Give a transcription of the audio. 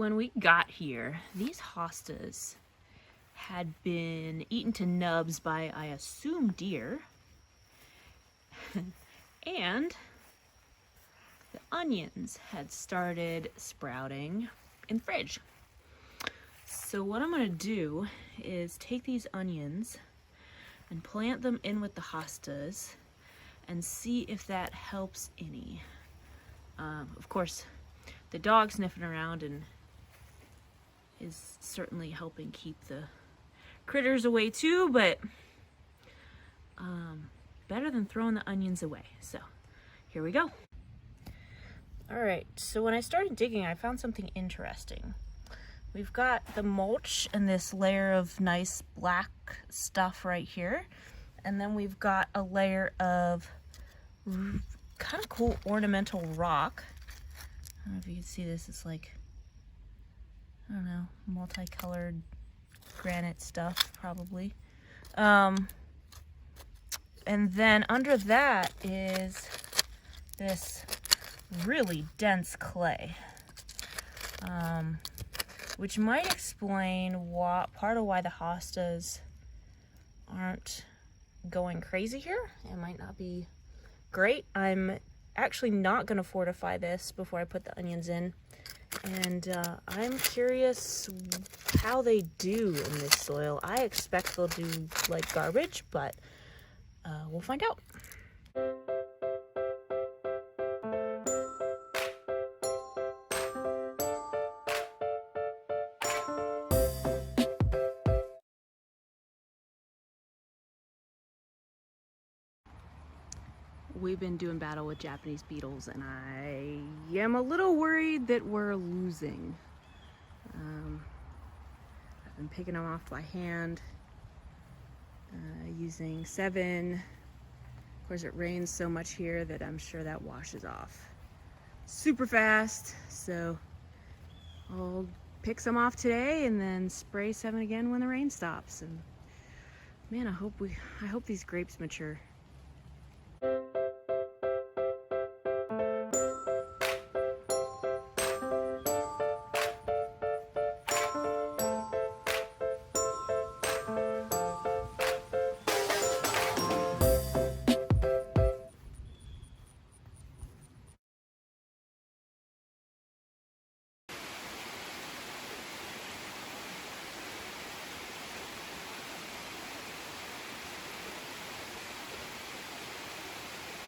when we got here, these hostas had been eaten to nubs by, I assume, deer. And the onions had started sprouting in the fridge. So what I'm gonna do is take these onions and plant them in with the hostas and see if that helps any. Of course, the dog sniffing around and is certainly helping keep the critters away too, but better than throwing the onions away. So here we go. All right, so when I started digging, I found something interesting. We've got the mulch and this layer of nice black stuff right here. And then we've got a layer of kind of cool ornamental rock. I don't know if you can see this. It's like, I don't know, multicolored granite stuff, probably. And then under that is this really dense clay, which might explain part of why the hostas aren't going crazy here. It might not be great. I'm actually not going to fortify this before I put the onions in, and I'm curious how they do in this soil. I expect they'll do like garbage, but we'll find out. We've been doing battle with Japanese beetles, and I am a little worried that we're losing. I've been picking them off by hand, using 7. Of course, it rains so much here that I'm sure that washes off super fast. So I'll pick some off today and then spray 7 again when the rain stops. And man, I hope these grapes mature.